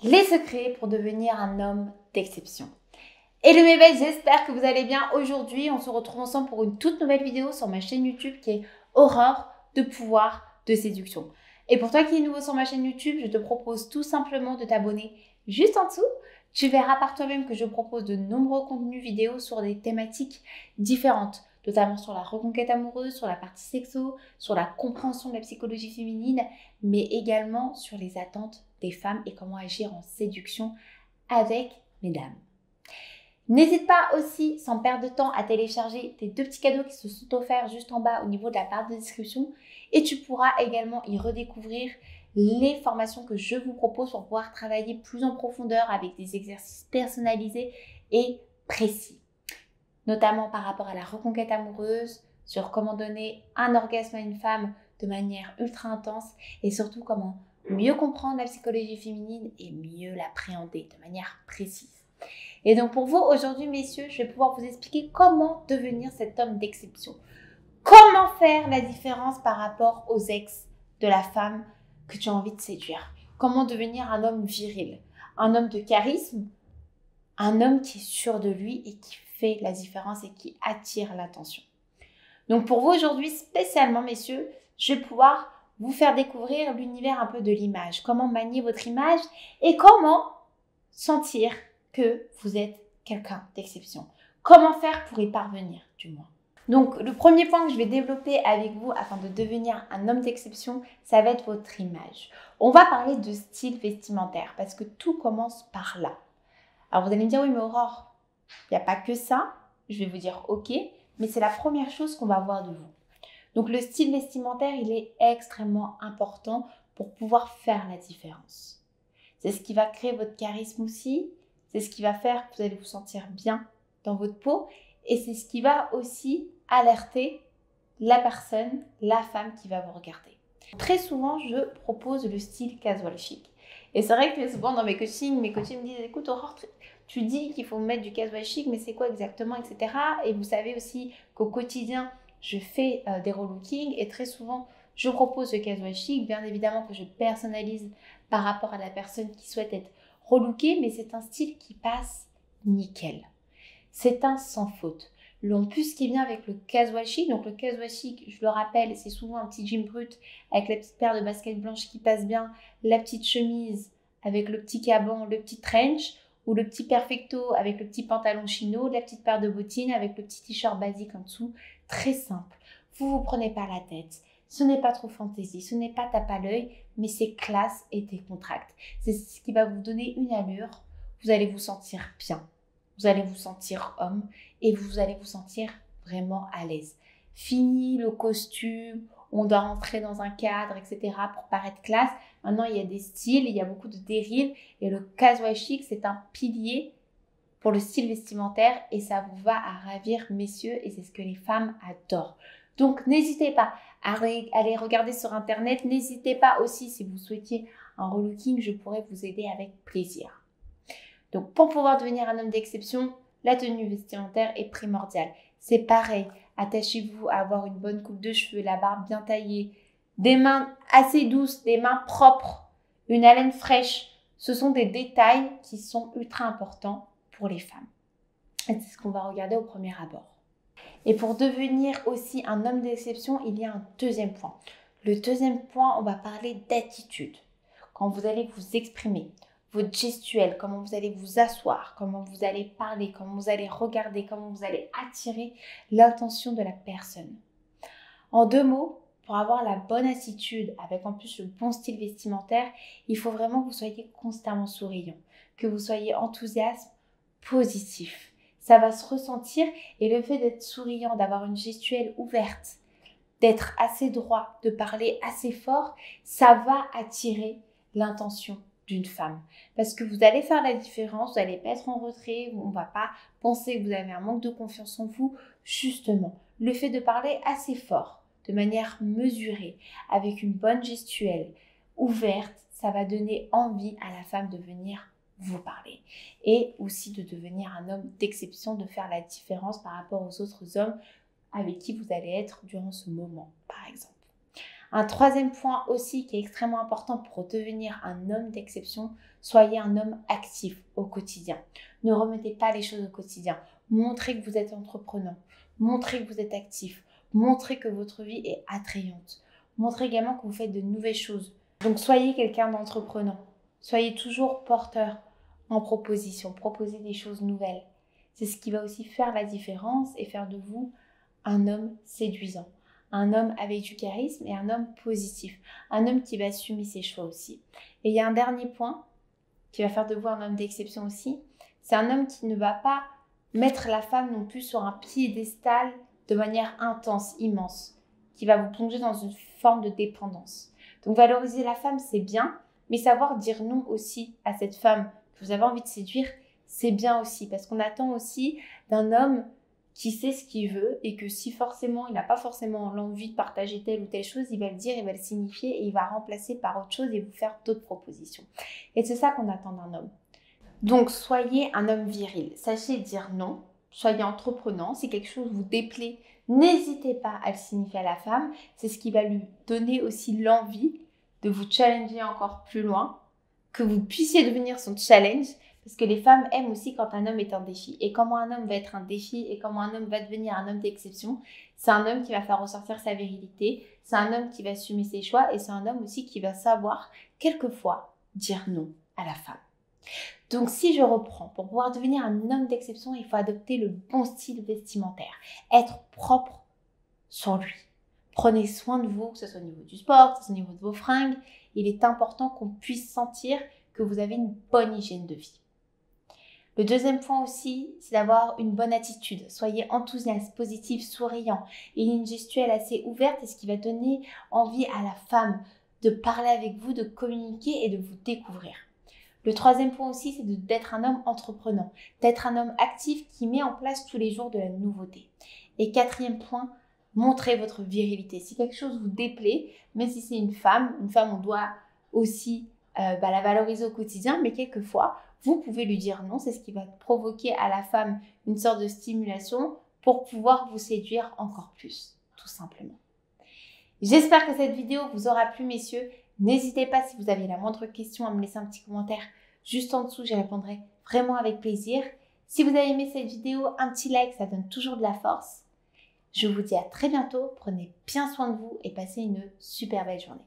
Les secrets pour devenir un homme d'exception. Hello mes belles, j'espère que vous allez bien. Aujourd'hui, on se retrouve ensemble pour une toute nouvelle vidéo sur ma chaîne YouTube qui est Aurore de pouvoir de séduction. Et pour toi qui es nouveau sur ma chaîne YouTube, je te propose tout simplement de t'abonner juste en dessous. Tu verras par toi-même que je propose de nombreux contenus vidéo sur des thématiques différentes, notamment sur la reconquête amoureuse, sur la partie sexo, sur la compréhension de la psychologie féminine, mais également sur les attentes des femmes et comment agir en séduction avec mesdames. N'hésite pas aussi, sans perdre de temps, à télécharger tes 2 petits cadeaux qui se sont offerts juste en bas au niveau de la barre de description et tu pourras également y redécouvrir les formations que je vous propose pour pouvoir travailler plus en profondeur avec des exercices personnalisés et précis, notamment par rapport à la reconquête amoureuse, sur comment donner un orgasme à une femme de manière ultra intense et surtout comment mieux comprendre la psychologie féminine et mieux l'appréhender de manière précise. Et donc pour vous, aujourd'hui, messieurs, je vais pouvoir vous expliquer comment devenir cet homme d'exception. Comment faire la différence par rapport aux ex de la femme que tu as envie de séduire. Comment devenir un homme viril, un homme de charisme, un homme qui est sûr de lui et qui fait la différence et qui attire l'attention. Donc pour vous aujourd'hui, spécialement, messieurs, je vais pouvoir vous faire découvrir l'univers un peu de l'image. Comment manier votre image et comment sentir que vous êtes quelqu'un d'exception. Comment faire pour y parvenir, du moins. Donc, le premier point que je vais développer avec vous afin de devenir un homme d'exception, ça va être votre image. On va parler de style vestimentaire parce que tout commence par là. Alors, vous allez me dire, oui, mais Aurore, il n'y a pas que ça. Je vais vous dire, ok, mais c'est la première chose qu'on va voir de vous. Donc, le style vestimentaire, il est extrêmement important pour pouvoir faire la différence. C'est ce qui va créer votre charisme aussi. C'est ce qui va faire que vous allez vous sentir bien dans votre peau et c'est ce qui va aussi alerter la personne, la femme qui va vous regarder. Très souvent, je propose le style casual chic. Et c'est vrai que souvent dans mes coachings me disent « Écoute Aurore, tu dis qu'il faut mettre du casual chic, mais c'est quoi exactement, etc. » Et vous savez aussi qu'au quotidien, je fais des relookings et très souvent, je propose le casual chic. Bien évidemment que je personnalise par rapport à la personne qui souhaite être relooké, mais c'est un style qui passe nickel. C'est un sans faute. En plus, ce qui vient avec le casual chic, donc le casual chic, je le rappelle, c'est souvent un petit jean brut avec la petite paire de baskets blanches qui passe bien, la petite chemise avec le petit caban, le petit trench, ou le petit perfecto avec le petit pantalon chino, la petite paire de bottines avec le petit t-shirt basique en dessous. Très simple. Vous prenez pas la tête. Ce n'est pas trop fantaisie, ce n'est pas tape à l'œil, mais c'est classe et décontracte. C'est ce qui va vous donner une allure. Vous allez vous sentir bien. Vous allez vous sentir homme et vous allez vous sentir vraiment à l'aise. Fini le costume, on doit rentrer dans un cadre, etc. pour paraître classe. Maintenant, il y a des styles, il y a beaucoup de dérives et le casual chic, c'est un pilier pour le style vestimentaire et ça vous va à ravir, messieurs, et c'est ce que les femmes adorent. Donc, n'hésitez pas à aller regarder sur Internet. N'hésitez pas aussi, si vous souhaitiez un relooking, je pourrais vous aider avec plaisir. Donc, pour pouvoir devenir un homme d'exception, la tenue vestimentaire est primordiale. C'est pareil, attachez-vous à avoir une bonne coupe de cheveux, la barbe bien taillée, des mains assez douces, des mains propres, une haleine fraîche. Ce sont des détails qui sont ultra importants pour les femmes. Et c'est ce qu'on va regarder au premier abord. Et pour devenir aussi un homme d'exception, il y a un deuxième point. Le deuxième point, on va parler d'attitude. Quand vous allez vous exprimer, votre gestuelle, comment vous allez vous asseoir, comment vous allez parler, comment vous allez regarder, comment vous allez attirer l'attention de la personne. En 2 mots, pour avoir la bonne attitude, avec en plus le bon style vestimentaire, il faut vraiment que vous soyez constamment souriant, que vous soyez enthousiaste, positif. Ça va se ressentir et le fait d'être souriant, d'avoir une gestuelle ouverte, d'être assez droit, de parler assez fort, ça va attirer l'intention d'une femme. Parce que vous allez faire la différence, vous n'allez pas être en retrait, on ne va pas penser que vous avez un manque de confiance en vous. Justement, le fait de parler assez fort, de manière mesurée, avec une bonne gestuelle ouverte, ça va donner envie à la femme de venir vous parler. Et aussi de devenir un homme d'exception, de faire la différence par rapport aux autres hommes avec qui vous allez être durant ce moment, par exemple. Un troisième point aussi qui est extrêmement important pour devenir un homme d'exception, Soyez un homme actif au quotidien. Ne remettez pas les choses au quotidien. Montrez que vous êtes entreprenant. Montrez que vous êtes actif. Montrez que votre vie est attrayante. Montrez également que vous faites de nouvelles choses. Donc soyez quelqu'un d'entreprenant. Soyez toujours porteur en proposition. Proposez des choses nouvelles. C'est ce qui va aussi faire la différence et faire de vous un homme séduisant. Un homme avec du charisme et un homme positif. Un homme qui va assumer ses choix aussi. Et il y a un dernier point qui va faire de vous un homme d'exception aussi. C'est un homme qui ne va pas mettre la femme non plus sur un piédestal de manière intense, immense, qui va vous plonger dans une forme de dépendance. Donc valoriser la femme, c'est bien, mais savoir dire non aussi à cette femme que vous avez envie de séduire, c'est bien aussi, parce qu'on attend aussi d'un homme qui sait ce qu'il veut et que si forcément il n'a pas forcément l'envie de partager telle ou telle chose, il va le dire, il va le signifier et il va remplacer par autre chose et vous faire d'autres propositions. Et c'est ça qu'on attend d'un homme. Donc soyez un homme viril, sachez dire non, soyez entreprenant, si quelque chose vous déplaît, n'hésitez pas à le signifier à la femme, c'est ce qui va lui donner aussi l'envie de vous challenger encore plus loin, que vous puissiez devenir son challenge. Parce que les femmes aiment aussi quand un homme est un défi. Et comment un homme va être un défi et comment un homme va devenir un homme d'exception, c'est un homme qui va faire ressortir sa virilité, c'est un homme qui va assumer ses choix et c'est un homme aussi qui va savoir quelquefois dire non à la femme. Donc si je reprends, pour pouvoir devenir un homme d'exception, il faut adopter le bon style vestimentaire, être propre sur lui. Prenez soin de vous, que ce soit au niveau du sport, que ce soit au niveau de vos fringues. Il est important qu'on puisse sentir que vous avez une bonne hygiène de vie. Le deuxième point aussi, c'est d'avoir une bonne attitude. Soyez enthousiaste, positif, souriant. Ayez une gestuelle assez ouverte et ce qui va donner envie à la femme de parler avec vous, de communiquer et de vous découvrir. Le troisième point aussi, c'est d'être un homme entreprenant, d'être un homme actif qui met en place tous les jours de la nouveauté. Et quatrième point, montrez votre virilité. Si quelque chose vous déplaît, même si c'est une femme on doit aussi la valoriser au quotidien, mais quelquefois, vous pouvez lui dire non, c'est ce qui va provoquer à la femme une sorte de stimulation pour pouvoir vous séduire encore plus, tout simplement. J'espère que cette vidéo vous aura plu, messieurs. N'hésitez pas, si vous avez la moindre question, à me laisser un petit commentaire juste en dessous, j'y répondrai vraiment avec plaisir. Si vous avez aimé cette vidéo, un petit like, ça donne toujours de la force. Je vous dis à très bientôt, prenez bien soin de vous et passez une super belle journée.